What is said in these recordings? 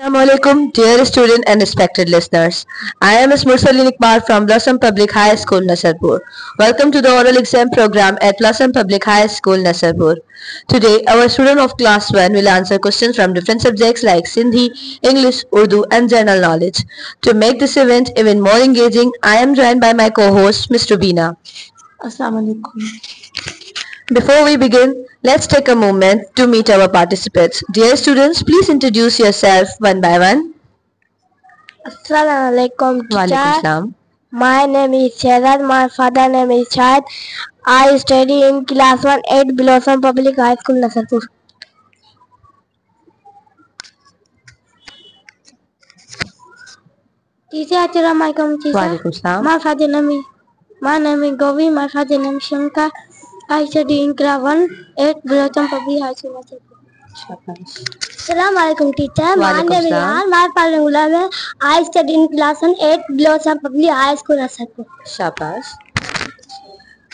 Assalamualaikum, dear student and respected listeners. I am Ms. Mursalin Iqbal from Blossom Public High School, Nasarpur. Welcome to the oral exam program at Blossom Public High School, Nasarpur. Today, our student of class 1 will answer questions from different subjects like Sindhi, English, Urdu and general knowledge. To make this event even more engaging, I am joined by my co-host, Ms. Rubina. Assalamualaikum. Before we begin, let's take a moment to meet our participants. Dear students, please introduce yourself one by one. Assalamualaikum, Walaikum teacher. salam. My name is Shehzad. My father name is Shahid. I study in class 1 at Blossom Public High School, Nasarpur. Teacher, Assalamualaikum, teacher. Walaikum salam. My name is Govi. My father name is Shankar. I study in class 1 at Blossom Public High School, Nasarpur. Assalamualaikum, teacher. My Walaikum name is salam. Rehan. My father name is Gulam. I study in class 1 at Blossom Public High School, Nasarpur. Shabash.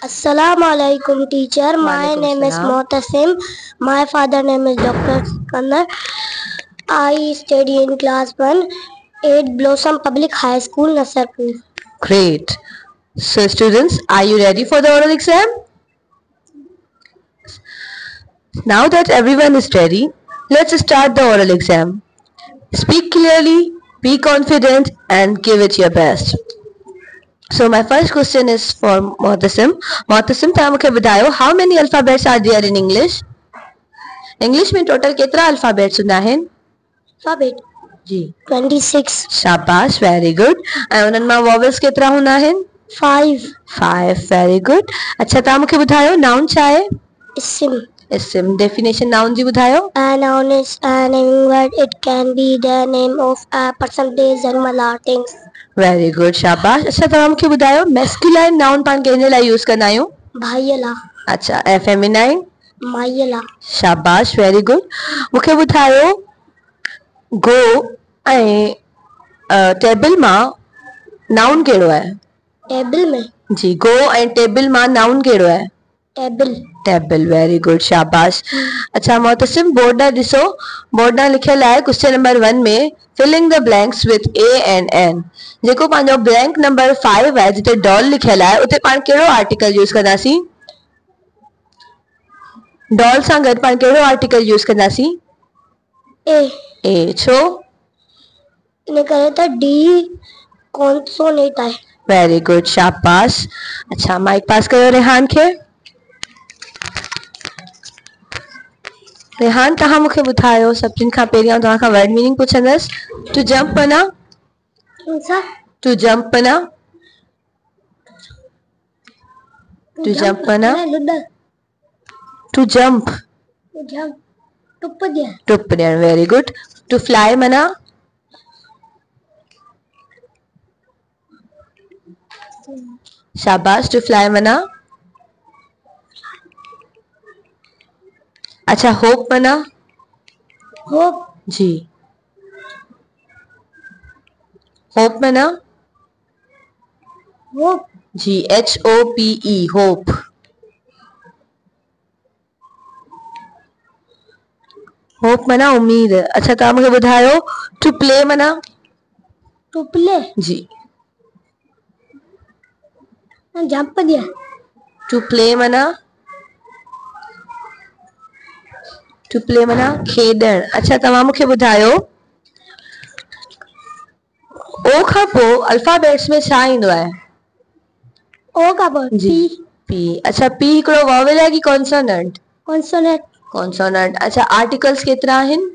Assalamualaikum, teacher. My Walaikum name is salam. Mohtasim. My father name is Dr. Skandar. I study in class 1 at Blossom Public High School, Nasarpur. Great. So students, are you ready for the oral exam? Now that everyone is ready, let's start the oral exam. Speak clearly, be confident and give it your best. So my first question is for Mohtasim. Mohtasim, तव्हां मूंखे ॿुधायो, how many alphabets are there in English? English में total केतिरा alphabets हूंदा आहिनि? Alphabet जी 26. शाबाश, very good. ऐं उन्हनि मां vowels केतिरा हूंदा आहिनि? 5. 5, very good. अच्छा, तव्हां मूंखे ॿुधायो noun छा आहे? Isim. Isim, definition noun जी ॿुधायो. A noun is a naming word. It can be the name of a person, place, animal, or things. Very good, शाबाश. अच्छा, तव्हां मूंखे ॿुधायो masculine noun पाण कंहिंजे लाइ यूज़ कंदा आहियूं? Bhayala. अच्छा, ऐं feminine? Mayala. शाबाश, very good. मूंखे ॿुधायो go ऐं table मां noun कहिड़ो आहे? Table में जी, go ऐं table मां noun कहिड़ो आहे? table. टेबल, वेरी गुड, शाबाश. अच्छा मोहतसिम, बोर्ड ॾां ॾिसो, बोर्ड ॾां लिखियल आहे क्वेश्चन नंबर 1 में filling the blanks with A and N. जेको पंहिंजो ब्लैंक नंबर 5 आहे जिते डॉल लिखियल आहे उते पाण कहिड़ो आर्टिकल यूज़ कंदासीं? डॉल सां गॾु पाण कहिड़ो आर्टिकल यूज़ कंदासीं? ए. छो? इन करे त D कॉन्सोनेंट आहे. वेरी गुड, शाबाश. अच्छा, माइक पास कयो रेहान खे. रेहान, तव्हां मूंखे ॿुधायो, सभिनी खां पहिरियों तव्हां खां वर्ड मीनिंग पुछंदसि. टू जंप माना? टू जंप माना? टू जंप माना? टू जंप, टुप दिया. टुप ॾियणु, वेरी गुड. टू फ्लाई माना? शाबाश. टू फ्लाई माना? अच्छा, होप माना? होप. जी, होप माना? होप. जी, HOPE, होप. होप माना उम्मीद. अच्छा, तव्हां मूंखे ॿुधायो टू प्ले माना? To play. जी, जंप दिया. टू प्ले माना? टू प्ले माना खेॾणु. अच्छा, तव्हां मूंखे ॿुधायो ओ खां पोइ अल्फाबेट्स में छा ईंदो आहे? ओ का पोइ जी, पी. अच्छा, पी हिकिड़ो वॉवेल आहे कि कॉन्सोनेंट? कॉन्सोनेंट. कॉन्सोनेंट. अच्छा, आर्टिकल्स केतिरा आहिनि?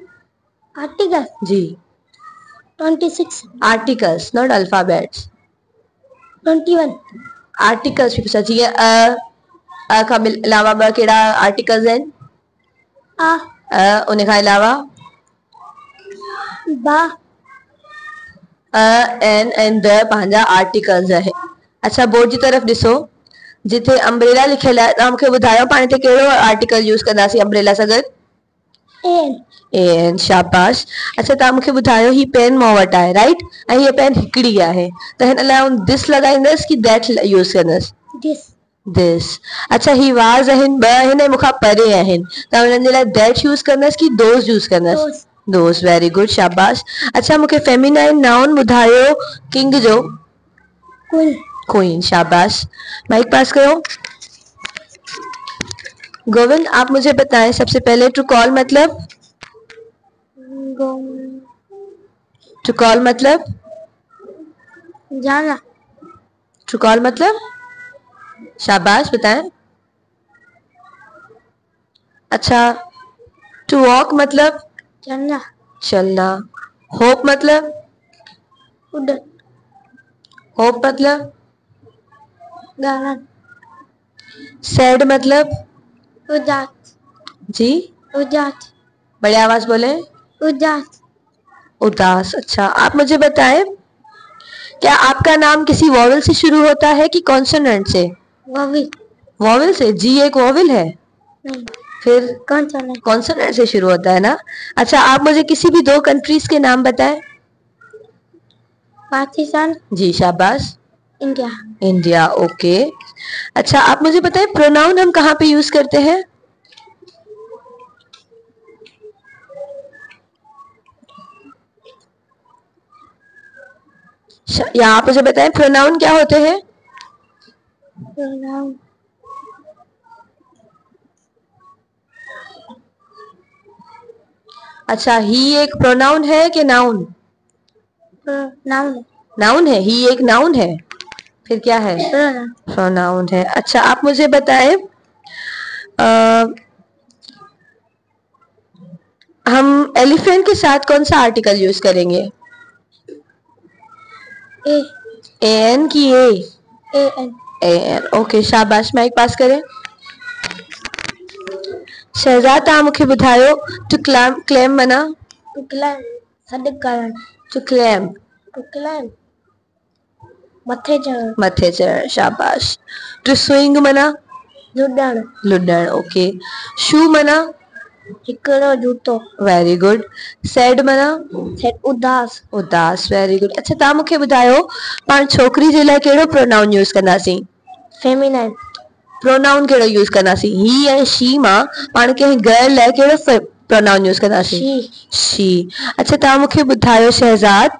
आर्टिकल जी, 26. Articles, not alphabets. 21. आर्टिकल्स बि पुछा, जीअं अ खां अलावा ॿ कहिड़ा आर्टिकल्स आहिनि? उन खां अलावा बा, एन एंड द पंहिंजा आर्टिकल्स आहे. अच्छा, बोर्ड जी तरफ़ ॾिसो, जिथे अम्ब्रेला लिखियल आहे, तव्हां मूंखे ॿुधायो पाण हिते कहिड़ो आर्टिकल यूज़ कंदासीं अम्ब्रेला सां गॾु? एन, शाबाश. अच्छा, तव्हां मूंखे ॿुधायो ही पेन मूं वटि आहे, राइट, ऐं हीअ पेन हिकिड़ी आहे, त हिन लाइ दिस लॻाईंदसि कि दैट यूज़ कंदसि? this. अच्छा, ही वाज आहिनि ॿ आहिनि ऐं मूंखां परे आहिनि, त हुननि जे लाइ that यूज़ कंदसि कि those यूज़ कंदसि? दोस्त, वेरी गुड, शाबाश। अच्छा मूंखे फेमिनाइन नाउन ॿुधायो किंग जो। क्वीन। क्वीन, शाबाश। माइक पास करो। गोविंद आप मुझे बताएं सबसे पहले टू कॉल मतलब। टू कॉल मतलब जाना। टू कॉल मतलब, शाबाश, बताएं। अच्छा टू वॉक मतलब चलना। चलना। होप मतलब उड़न। होप मतलब गाना। सैड मतलब उदास। जी उदास। बड़े आवाज बोले। उदास। उदास। अच्छा आप मुझे बताएं क्या आपका नाम किसी वॉवेल से शुरू होता है कि कॉन्सोनेंट से। वॉवेल। वॉवेल से। जी एक वॉवेल है, नहीं, फिर कॉन्सोनेंट। कॉन्सोनेंट से शुरू होता है ना। अच्छा आप मुझे किसी भी 2 कंट्रीज के नाम बताएं। पाकिस्तान। जी शाबाश। इंडिया। India, okay. अच्छा आप मुझे बताएं प्रोनाउन हम कहाँ पे यूज करते हैं। या आप मुझे बताएं प्रोनाउन क्या होते हैं। प्रोनाउन। अच्छा ही एक प्रोनाउन है कि नाउन। प्रोनाउन। नाउन है, ही एक नाउन है, फिर क्या है। प्रोनाउन है। अच्छा आप मुझे बताएं हम एलिफेंट के साथ कौन सा आर्टिकल यूज करेंगे। ए। एन की ए। एन। एन, ओके, शाबाश। माइक पास करें। शहजाद तव्हां मूंखे ॿुधायो टू क्लेम माना। टू क्लाइम सॾु करण। टू क्लेम टू क्लाइम मथे चढ़ण। मथे चढ़ण, शाबाश। टू स्विंग माना लुॾण। लुॾण, ओके। शू माना हिकिड़ो जूतो। Very good. सैड माना सैड उदास। उदास, वेरी गुड। अच्छा तव्हां मूंखे ॿुधायो पाण छोकिरी जे लाइ कहिड़ो प्रोनाउन यूज कंदासीं। फेमिनाइन। प्रोनाउन कहिड़ो यूज कंदासीं। ही ऐं शी मां पाण कंहिं गर्ल लाइ कहिड़ो प्रोनाउन यूज कंदासीं। शी। अच्छा तव्हां मूंखे ॿुधायो शहजाद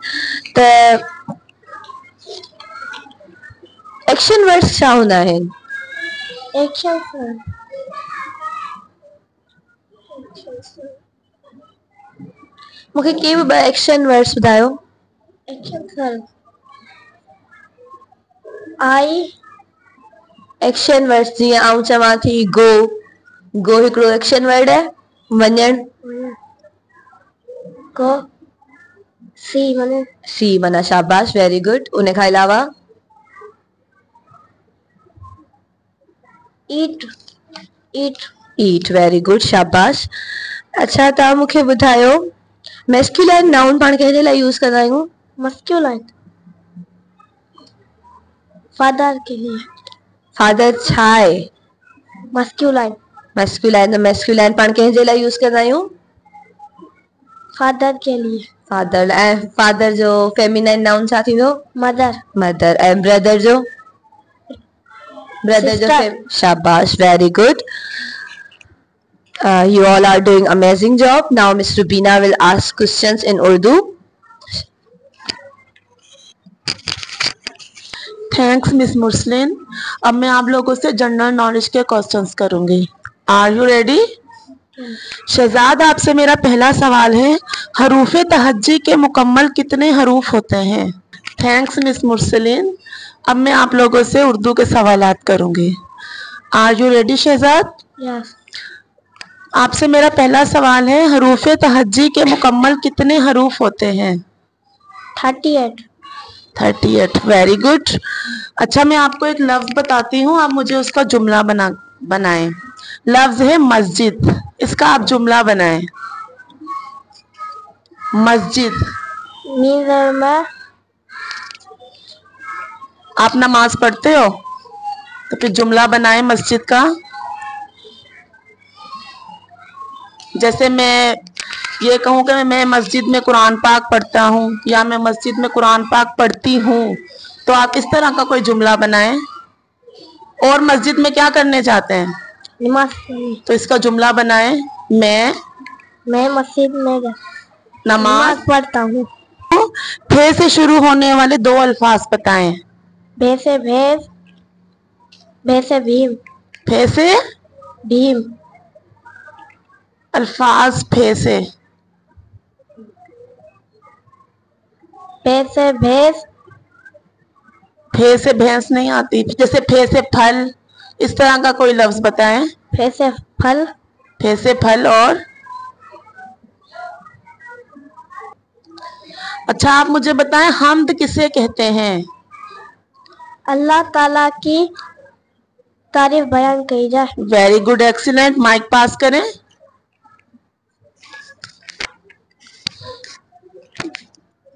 त एक्शन वर्ड्स छा हूंदा आहिनि। एक्शन मूंखे के बि 2 एक्शन वर्ड्स ॿुधायो। Action I. एक्शन वर्ड्स जीअं आऊं चवां थी गो। गो हिकिड़ो एक्शन वर्ड है, वञण। गो। सी माने सी माना शाबाश, वेरी गुड। उन खां अलावा ईट। ईट। ईट, वेरी गुड, शाबाश। अच्छा तव्हां मूंखे ॿुधायो मैस्कुलाइन नाउन पाण कंहिंजे लाइ यूज कंदा आहियूं। मस्कुलाइन फादर के लिए। फादर छा आहे। मस्कुलाइन। मैस्कुलाइन, त मैस्कुलाइन पाण कंहिंजे लाइ यूज कंदा आहियूं। फादर के लिए। फादर। ऐं फादर जो फेमिनाइन नाउन छा थींदो। मदर। मदर। ऐं ब्रदर जो शाबाश, very good. You all are doing amazing job. Now Miss Rubina will ask questions in Urdu. Thanks miss Mursaleen. अब मैं आप लोगों से जनरल नॉलेज के क्वेश्चंस करूंगी। Are you ready. शहजाद आपसे मेरा पहला सवाल है हरूफे तहज्जी के मुकम्मल कितने हरूफ होते हैं। Thanks miss Mursaleen. अब मैं आप लोगों से उर्दू के सवालात करूंगी। Are you ready Shahzad. Yes. आपसे मेरा पहला सवाल है हरूफे तहज्जी के मुकम्मल कितने हरूफ होते हैं। 38। 38, वेरी गुड। अच्छा मैं आपको एक लफ्ज बताती हूँ, आप मुझे उसका जुमला बनाएं। लफ्ज है मस्जिद, इसका आप जुमला बनाएं। मस्जिद। आप नमाज पढ़ते हो तो फिर जुमला बनाएं मस्जिद का। जैसे मैं ये कहूँ कि मैं मस्जिद में कुरान पाक पढ़ता हूँ या मैं मस्जिद में कुरान पाक पढ़ती हूँ, तो आप इस तरह का कोई जुमला बनाएं। और मस्जिद में क्या करने जाते हैं। नमाज। तो इसका जुमला बनाएं। मैं मस्जिद में नमाज पढ़ता हूँ। फे से शुरू होने वाले दो अल्फाज बताएं। भे से भैंस, भे से भीम, फे से भीम, अल्फाज फे से। भे से भैंस, फे से भैंस नहीं आती। जैसे फे से फल, इस तरह का कोई लफ्ज बताएं। फे से फल, फे से फल। और अच्छा आप मुझे बताएं हम्द किसे कहते हैं? अल्लाह ताला की तारीफ बयान की जाए। Very good, excellent. माइक पास करें।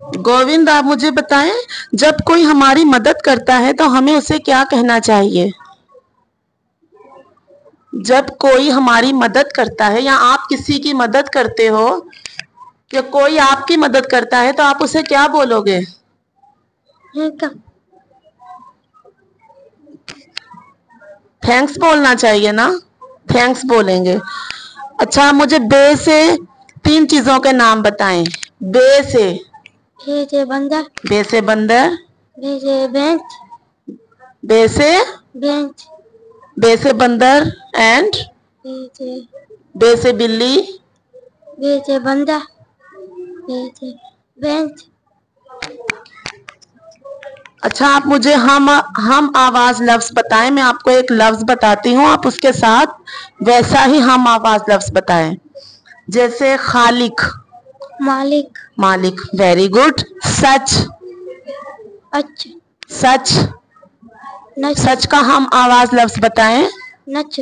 गोविंद आप मुझे बताएं जब कोई हमारी मदद करता है तो हमें उसे क्या कहना चाहिए? जब कोई हमारी मदद करता है या आप किसी की मदद करते हो या कोई आपकी मदद करता है तो आप उसे क्या बोलोगे? थैंक्स बोलना चाहिए ना, थैंक्स बोलेंगे। अच्छा मुझे बे से 3 चीजों के नाम बताएं। बे से बंदर, बे से बंदर, बे से बेंच, बे से बेंच, बे से बंदर एंड बे से बिल्ली, बे से बंदर, बे से बेंच। अच्छा आप मुझे हम आवाज लफ्ज बताएं। मैं आपको एक लफ्ज बताती हूँ, आप उसके साथ वैसा ही हम आवाज लफ्ज बताएं। जैसे खालिक, मालिक, मालिक। Very good. सच, अच्छा, सच, नच, सच का हम आवाज लफ्ज बताएं। नच,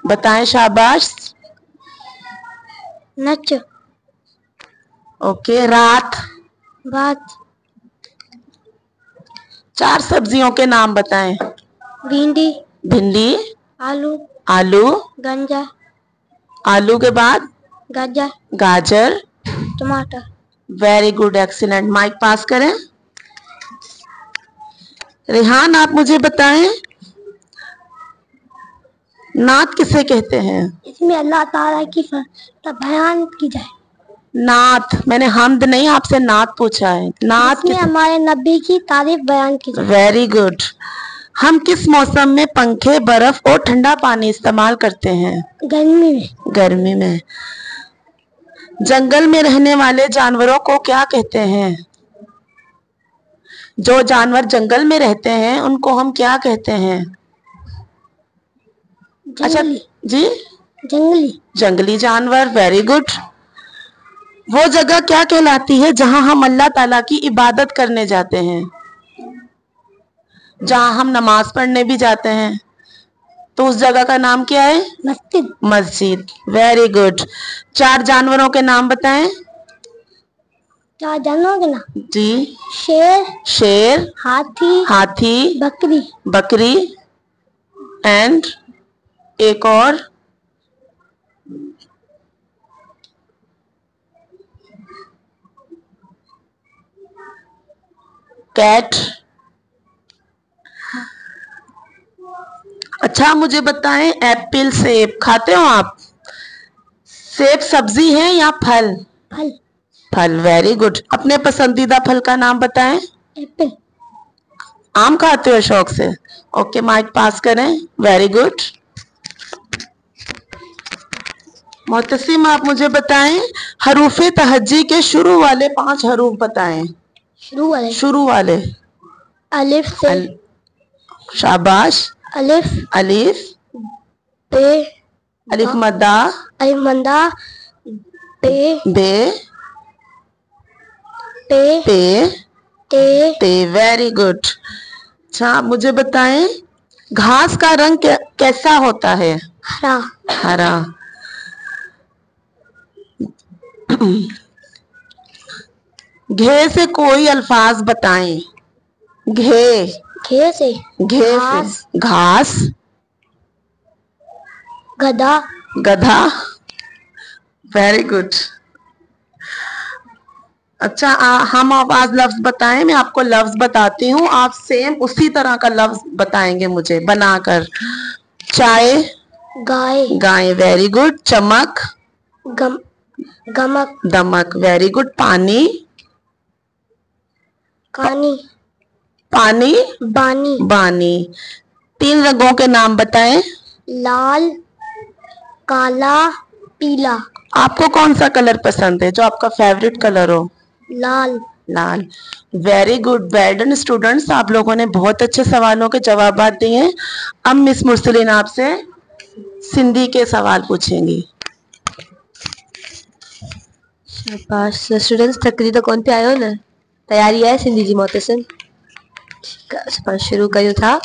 बताएं, शाबाश। नच, ओके। रात, बात, 4 सब्जियों के नाम बताएं। भिंडी, भिंडी, आलू, आलू, गंजा, आलू के बाद गाजर, गाजर। टमाटर। Very good, excellent. माइक पास करें। रेहान आप मुझे बताएं नात किसे कहते हैं? इसमें अल्लाह ताला की बयान की जाए। नात, मैंने हम्द नहीं आपसे नात पूछा है। नात इसमें हमारे नबी की तारीफ बयान की जाए। Very good. हम किस मौसम में पंखे, बर्फ और ठंडा पानी इस्तेमाल करते हैं? गर्मी में। गर्मी में। जंगल में रहने वाले जानवरों को क्या कहते हैं? जो जानवर जंगल में रहते हैं उनको हम क्या कहते हैं? अच्छा जी, जंगली, जंगली जानवर। Very good. वो जगह क्या कहलाती है जहां हम अल्लाह ताला की इबादत करने जाते हैं? जहां हम नमाज पढ़ने भी जाते हैं तो उस जगह का नाम क्या है? मस्जिद। मस्जिद। Very good. 4 जानवरों के नाम बताएं। 4 जानवरों के नाम। जी। शेर, शेर, हाथी, हाथी, बकरी, बकरी एंड एक और कैट। अच्छा मुझे बताएं एप्पल, सेब खाते हो आप? सेब सब्जी है या फल? फल। फल। Very good. अपने पसंदीदा फल का नाम बताएं। एप्पल। आम खाते हो शौक से? ओके, माइक पास करें। Very good. मोहतसिम आप मुझे बताएं हरूफे तहज्जी के शुरू वाले 5 हरूफ बताएं। शुरू वाले। अलिफ से। शाबाश। अलिफ, अलिफ, बे, अलिफ मद्दा, अलिफ मंदा, बे, बे, पे, पे, ते, ते। Very good. अच्छा आप मुझे बताएं घास का रंग कैसा होता है? हरा। हरा। घे से कोई अल्फाज बताएं। घे, घे से। घे घास, से घास, गधा, गधा। Very good. अच्छा हम आवाज लफ्ज बताएं। मैं आपको लफ्ज बताती हूँ, आप सेम उसी तरह का लफ्ज बताएंगे मुझे बनाकर। चाय, गाय, गाय, वेरी गुड. चमक, गम, गमक, दमक, वेरी गुड. पानी, कानी, पानी, बानी, बानी. 3 रंगों के नाम बताएं. लाल, काला, पीला. आपको कौन सा कलर पसंद है, जो आपका फेवरेट कलर हो? लाल. लाल. Very good, well done students. आप लोगों ने बहुत अच्छे सवालों के जवाब दिए हैं. अब मिस मुरसलीन आपसे सिंधी के सवाल पूछेंगी. शाबाश. स्टूडेंट्स तकरी तो कोन पे आयो न, तैयारी है सिंधी जी मोहतसिम. ठीक है, असां शुरू कयूं था.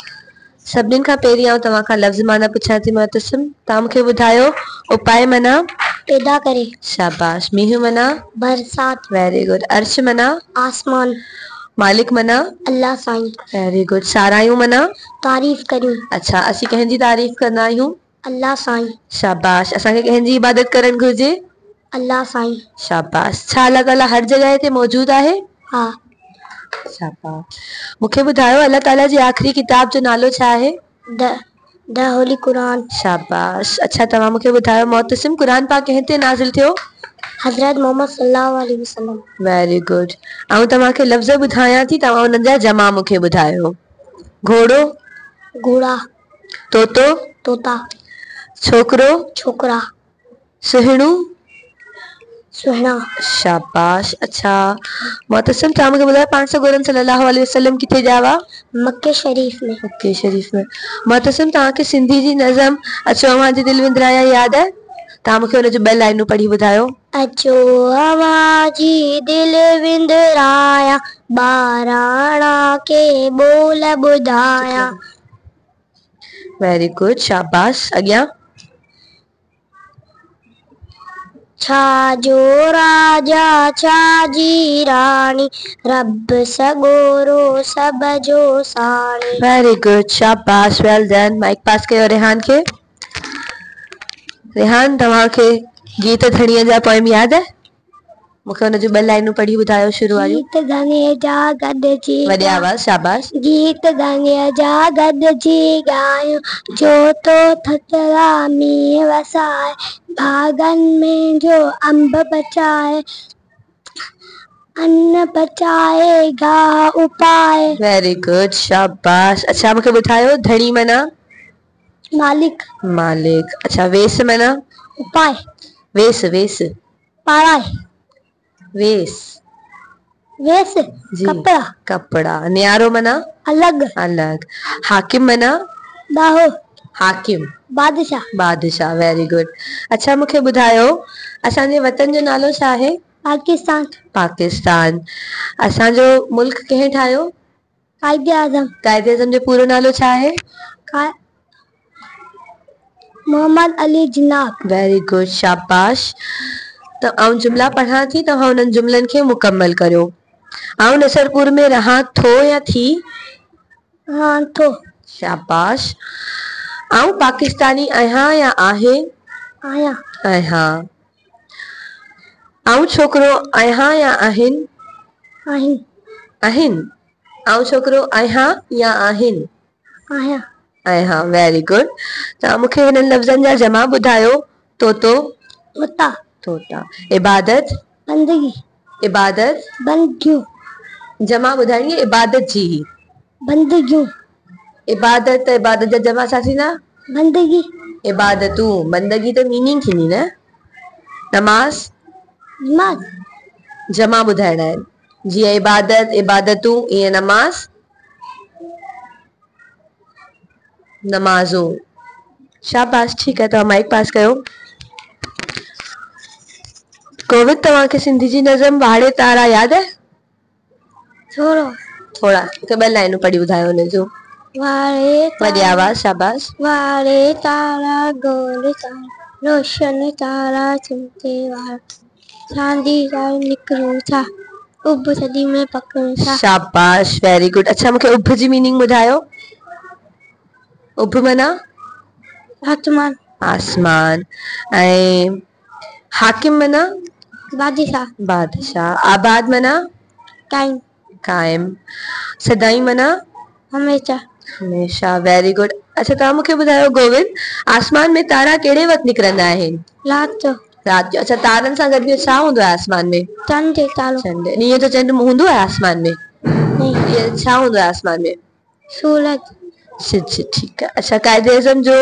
सभिनीनि खां पहिरीं आउं तव्हां खां लफ़्ज़ माना पुछां थी मोहतसिम. तव्हां मूंखे ॿुधायो उपाय माना. पैदा करे. शाबाश. मींहुं माना. बरसात. Very good. अर्श माना. आसमान. मालिक माना. अल्लाह साईं. Very good. सारायूं माना. तारीफ़ करियूं. अच्छा, असीं कंहिंजी तारीफ़ कंदा आहियूं? अल्लाह साईं. शाबाश. असांखे कंहिंजी इबादत करणु घुरिजे? अल्लाह साईं. शाबाश. छा अल्लाह ताला हर जॻह ते मौजूद आहे? हा. शाबाश. मूंखे ॿुधायो अल्लाह ताला जी आख़िरी किताब जो नालो छा आहे? The holy Quran. शाबाश. अच्छा, तव्हां मूंखे ॿुधायो मोहतसिम कुरान पाक कंहिं ते नाज़िल थियो? हज़रत मोहम्मद सल्लल्लाहु अलैहि वसल्लम. Very good. ऐं तव्हांखे लफ़्ज़ ॿुधायां थी, तव्हां उन्हनि जा जमा मूंखे ॿुधायो. घोड़ो, घोड़ा. तोतो, तोता. छोकिरो, छोकरा. सुहिणू. सुहिणा. शाबाश. अच्छा मोहतसिम, तव्हां मूंखे ॿुधायो पाण सॻोरन सल्लल्लाहु अलैहि वसल्लम किथे ॼा हुआ? मक्के शरीफ में. मक्के शरीफ में. मोहतसिम, तव्हांखे सिंधी जी नज़म अचो अवां जी दिलि विंदराया यादि आहे? तव्हां मूंखे हुनजो 2 लाइनूं पढ़ी ॿुधायो. अचो अवां जी दिलि विंदराया, ॿाराणा के ॿोल ॿुधाया. Very good. शाबाश. अॻियां. छाजो राजा छाजी रानी, रब सगोरो सब जो साणी. Very good. शाबाश. Well done. माइक पास कयो रेहान खे. रेहान, तव्हांखे गीत धणीअ जा पोइम यादि आहे? मूंखे हुनजूं 2 लाइनूं पढ़ी ॿुधायो शुरू वारियूं. गीत धणीअ जा गॾिजी. वॾे आवाज़. शाबाश. गीत धणीअ जा गॾिजी ॻायूं, जो तो थतरा मींहुं वसाए, बागनि में जो अंब पचाए, अन्न पचाए गाह उपाए. Very good. शाबाश. अच्छा, मूंखे ॿुधायो धणी माना. मालिक. मालिक. अच्छा, वेस माना. उपाय. वेस, वेस, पाराए. वेस. वेस. जी. कपड़ा. कपड़ा. न्यारो माना. अलग. अलग. हाकिम माना. दाहो. हाकिम. बादशाह. बादशाह. Very good. अच्छा, मूंखे ॿुधायो असांजे वतन जो नालो छा आहे? पाकिस्तान. पाकिस्तान. असांजो मुल्क कंहिं ठाहियो? कायदे आज़म. कायदे आज़म जो पूरो नालो छा आहे? मोहम्मद अली जिन्ना. Very good. शाबाश. तो आउं जुमला पढ़ां थी, तव्हां उन्हनि जुमलनि खे मुकम्मल करियो. आउं नसरपुर में रहां थो या थी? हाँ थो. शाबाश. आउं पाकिस्तानी आहियां या आहे? आया. आहियां. आउं छोकिरो आहियां या आहिनि? आहिनि. आहिनि. आउं छोकिरो आहियां या आहिनि? आया. आहियां. Very good. तव्हां मूंखे हिननि लफ़्ज़नि जा जमा ॿुधायो. तोतो. तोता. तोता. इबादत. बंदगी. इबादत. बंदियूं. जमा ॿुधाइणी आहे इबादत जी. बंदगियूं. इबादत इबादत जा जमा छा थींदा? बंदगी. इबादतूं. बंदगी त मीनिंग थींदी न. नमाज़. नमाज. जमा ॿुधाइणा आहिनि. जीअं इबादत इबादतूं, ईअं नमाज़ नमाज़ूं. शाबाश. ठीकु आहे, तव्हां माइक पास कयो. कोविड, तव्हांखे सिंधी जी नज़म वाड़े तारा यादि आहे? थोरो. थोड़ा. मूंखे 2 लाइनूं पढ़ी ॿुधायो हुनजो. वारे वॾी आवाज़. शाबाश. वारे तारा गोल तारा, रोशन तारा चिमटे वारा, चांदी तार निकरूं था, उब सदी में पकड़ूं था. शाबाश. Very good. अच्छा, मूंखे उभ जी मीनिंग ॿुधायो. उभ माना? आसमान. आसमान. ऐं हाकिम माना? बादशाह. बादशाह. आबाद माना? टाइम. कायम. सदाई माना? हमेशा. हमेशा. Very good. अच्छा तव्हां मूंखे ॿुधायो गोविंद, आसमान में तारा कहिड़े वक़्तु निकिरंदा आहिनि? रात जो रात जो। अच्छा तारनि सां गॾु छा हूंदो आहे आसमान में? चंड तारो चंड। ॾींहं जो चंड हूंदो आहे आसमान में? नहीं ॾींहं छा हूंदो आहे आसमान में? सूरज। ठीक है। अच्छा कायदे आज़म जो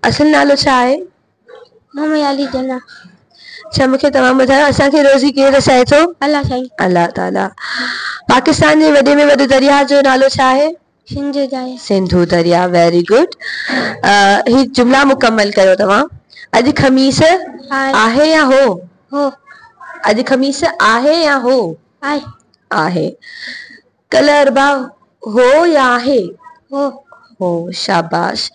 असल नालो छा आहे? मोहम्मद अली जना। अच्छा मूंखे तव्हां ॿुधायो असांखे रोज़ी केरु रसाए थो? अल्लाह साईं। अल्लाह ताला। पाकिस्तान जे वॾे में वॾो दरिया जो नालो छा आहे? सिंधु दरिया। सिंधु दरिया। Very good. ही जुमला मुकम्मल कयो तव्हां। अॼु खमीस आहे या हो? हो। अॼु खमीस आहे या हो? आहे। आहे। कल अरबा हो या आहे? हो। हो। शाबाश।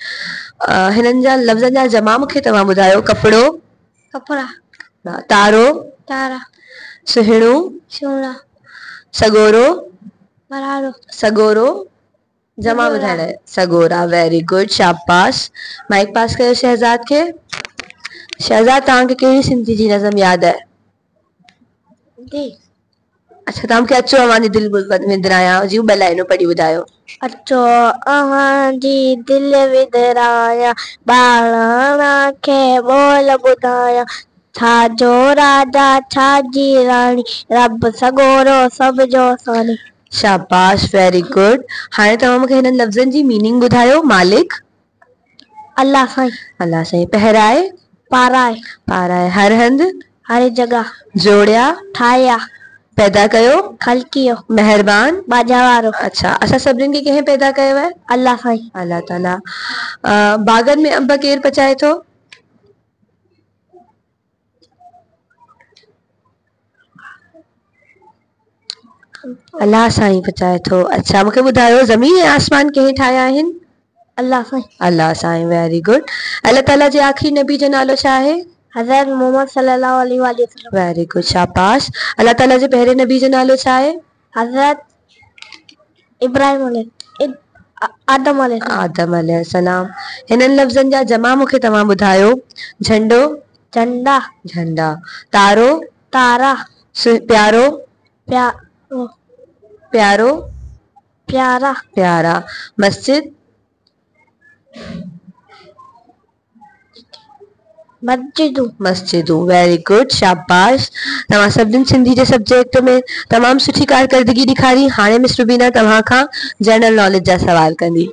हिननि जा लफ़्ज़नि जा जमा मूंखे तव्हां ॿुधायो। कपिड़ो कपड़ा। तारो तारा। सुहिणो सोना। सगोरो बरारो। सगोरो जमा ॿुधाइण आहे। सगोरा। Very good. शाबाश। माइक पास कयो शहज़ाद खे। शहज़ाद तव्हांखे कहिड़ी सिंधी जी नज़म यादि आहे? अच्छा तव्हांखे अचो अवां जी दिलि विंदरायां जी ॿ लाइनूं पढ़ी ॿुधायो। अचो अवां जी दिलि विंदरायां, ॿारनि खे ॿोल ॿुधायां, छाजो राजा छाजी राणी, रब सगोरो सब जो सानी। शाबाश। Very good. हाणे तव्हां मूंखे हिननि लफ़्ज़नि जी मीनिंग ॿुधायो। मालिक अल्लाह साईं। अल्लाह साईं। पहराए पाराए। पाराए। हर हंधि हर जगह। जोड़िया ठाहिया। पैदा कयो खलकियो। मेहरबान बाजा वारो। अच्छा असां सभिनीनि खे कंहिं पैदा कयो आहे? अल्लाह साईं। अल्लाह ताला। बागनि में अंब केरु पचाए थो? अल्लाह साईं पचाए थो। अच्छा मूंखे ॿुधायो ज़मीन ऐं आसमान कंहिं ठाहिया आहिनि? अल्लाह साईं। अल्लाह साईं। Very good. अल्लाह ताला जे आख़िरी नबी जो नालो छा आहे? हज़रत मोहम्मद सल्लल्लाहु अलैहि वसल्लम। Very good. शाबाश। अल्लाह ताला जे पहिरें नबी जो नालो छा आहे? हज़रत इब्राहिम आदम अलैहिस्सलाम। हिननि लफ़्ज़नि जा जमा मूंखे तव्हां ॿुधायो। झंडो झंडा। झंडा। तारो तारा। प्यारो प्यारो। प्यारो प्यारा। प्यारा। मस्जिद मस्जिदू। मस्जिदू। Very good. शाबाश। तव्हां सभिनीनि सिंधी जे सब्जेक्ट में तमामु सुठी कारकर्दगी ॾेखारी। हाणे मिस रुबीना तव्हां खां जनरल नॉलेज जा सवाल कंदी।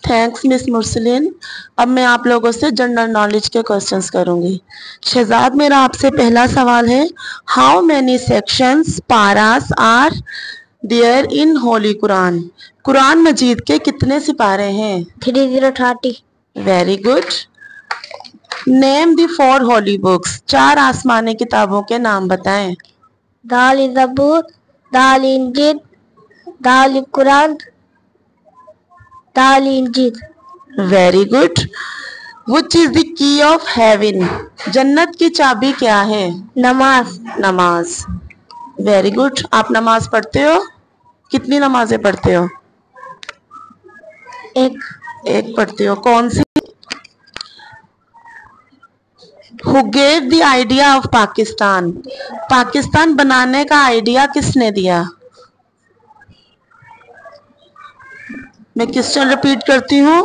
Thanks miss Mursaleen. अब मैं आप लोगों से जनरल नॉलेज के क्वेश्चंस करूंगी। शहजाद मेरा आपसे पहला सवाल है, हाउ मेनी सेक्शंस पारास are there in holy Quran? Quran मजीद के कितने सिपारे हैं? 3030। Very good. Name the 4 holy books. 4 आसमानी किताबों के नाम बताएं। दाल ज़बूर, दाल इंजील, दाल कुरान, दाल इंजील। Very good. Which is the key of heaven? जन्नत की चाबी क्या है? नमाज। नमाज। Very good. आप नमाज पढ़ते हो? कितनी नमाजें पढ़ते हो? एक पढ़ते हो। कौन सी? Who gave the idea of Pakistan? Pakistan बनाने का आइडिया किसने दिया? मैं क्वेश्चन रिपीट करती हूँ।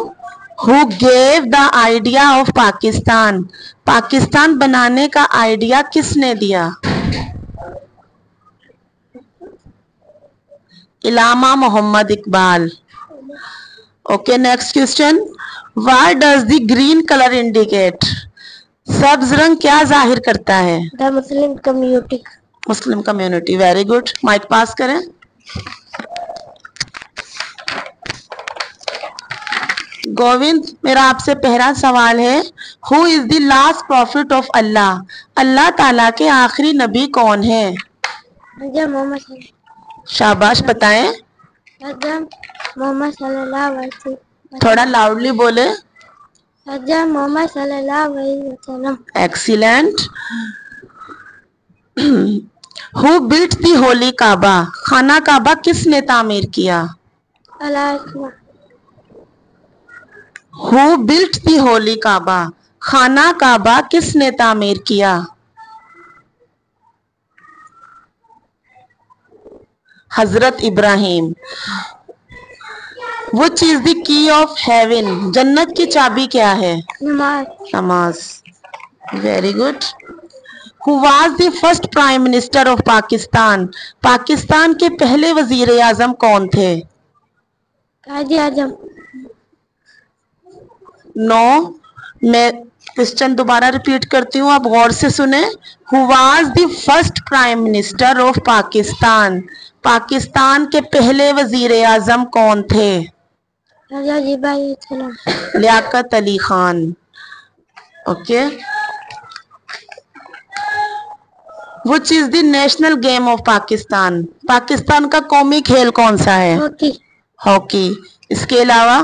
Who gave the idea of Pakistan? Pakistan बनाने का आइडिया किसने दिया? Allama Mohammad Iqbal. Okay next question. What does the green color indicate? सब्ज रंग क्या जाहिर करता है? The Muslim community. Muslim community. Very good. Mike पास करें। गोविंद मेरा आपसे पहला सवाल है, who is the last prophet of Allah? Allah ताला के आखिरी नबी कौन है? मोहम्मद। शाबाश बताएं। मोहम्मद सल्लल्लाहु अलैहि वसल्लम। थोड़ा लाउडली बोले। मोहम्मद सल्लल्लाहु अलैहि वसल्लम। Excellent. Who built the holy Kaaba? खाना काबा किसने तामीर किया? अल्लाह। Who built the holy काबा? खाना काबा किसने तामीर किया? हजरत Ibrahim. Which is the key of heaven? जन्नत की चाबी क्या है? नमाज। नमाज। Very good. Who was the first prime minister of Pakistan? Pakistan के पहले वजीर आजम कौन थे? कायदे आजम। नो, मैं क्वेश्चन दोबारा रिपीट करती हूँ, आप गौर से सुने। Who was the first prime minister of Pakistan? Pakistan के पहले वजीर आजम कौन थे? Liaquat Ali Khan. Okay. Which is the national game of Pakistan? Pakistan का कौमी खेल कौन सा है? हॉकी। हॉकी। इसके अलावा?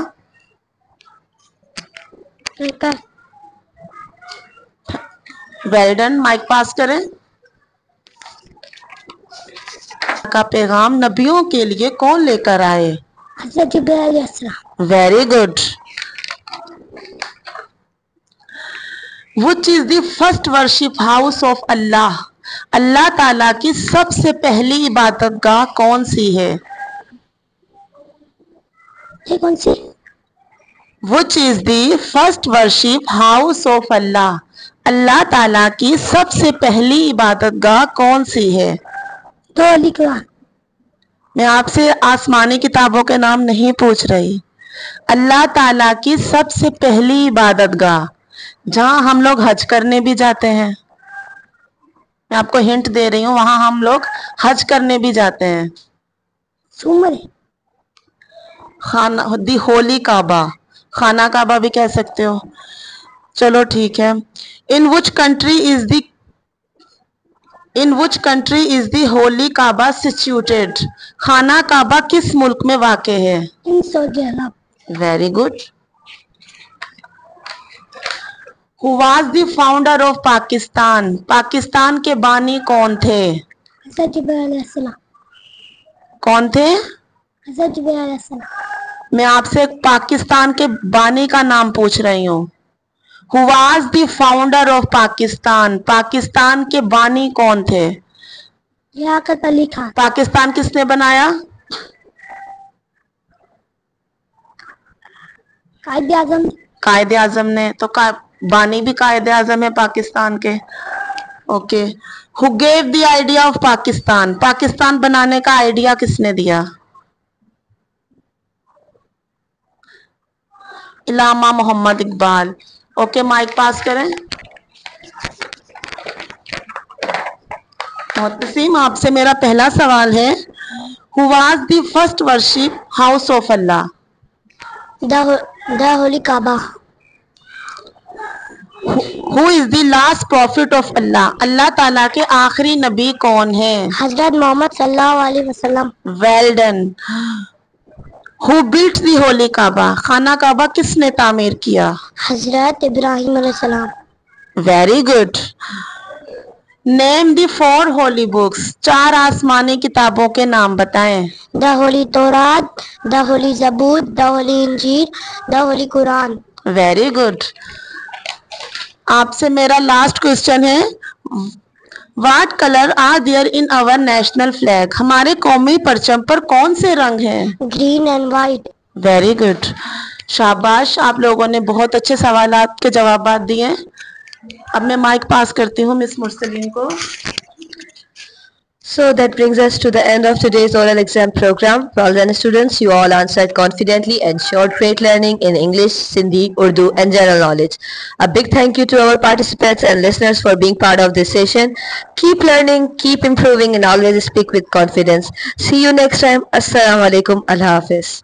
क्रिकेट। Well done. माइक पास करें। का पैगाम नबियों के लिए कौन लेकर आए? हज़रत जिब्रील अलैहिस्सलाम। Very good. Which is the first worship house of Allah? अल्लाह ताला की सबसे पहली इबादत गाह कौन सी है? ये कौन सी? Which is the first worship house of Allah? अल्लाह ताला की सबसे पहली इबादत गाह कौन सी है? तो अली कुरान। मैं आपसे आसमानी किताबों के नाम नहीं पूछ रही। अल्लाह ताला की सबसे पहली इबादत गाह जहां हम लोग हज करने भी जाते हैं, मैं आपको हिंट दे रही हूँ, वहां हम लोग हज करने भी जाते हैं। सुमर। खाना दी होली काबा, खाना काबा भी कह सकते हो। चलो ठीक है। In which country is the holy Kaaba situated? खाना काबा किस मुल्क में वाक़े है? In Saudi Arab. Very good. Who was the founder of Pakistan? Pakistan के बानी कौन थे? हज़रत जिब्रील अलैहिस्सलाम। कौन थे? हज़रत जिब्रील अलैहिस्सलाम। मैं आपसे पाकिस्तान के बानी का नाम पूछ रही हूँ। Who was the founder of Pakistan? Pakistan के बानी कौन थे? लियाकत अली खान। पाकिस्तान किसने बनाया? कायदे आजम। कायदे आजम ने। तो बानी भी कायदे आजम है पाकिस्तान के। Okay. Who gave the idea of Pakistan? Pakistan बनाने का आइडिया किसने दिया? इलामा मोहम्मद इकबाल। ओके, माइक पास करें। मोहतसिम, आपसे मेरा पहला सवाल है, Who was the first worship house of Allah? The holy Kaaba. Who is the last prophet of Allah? अल्लाह ताला के आखिरी नबी कौन है? हजरत मोहम्मद सल्लल्लाहु अलैहि वसल्लम। Well done. Who built the holy काबा? खाना काबा किसने तामीर किया? हजरत इब्राहिम अलैहिस्सलाम। Very good. Name the 4 holy books. 4 आसमानी किताबों के नाम बताएं। The holy Taurat, the holy Zabur, the holy Injil, the holy Quran. Very good. आपसे मेरा लास्ट क्वेश्चन है, What color are there in our national flag? हमारे कौमी परचम पर कौन से रंग हैं? Green and white. Very good. शाबाश, आप लोगों ने बहुत अच्छे सवालात के जवाब दिए। अब मैं माइक पास करती हूँ मिस मुरसलीन को। So that brings us to the end of today's oral exam program. Well done students, you all answered confidently and showed great learning in English, Sindhi, Urdu and general knowledge. A big thank you to our participants and listeners for being part of this session. Keep learning, keep improving and always speak with confidence. See you next time. Assalamu alaikum. Allah Hafiz.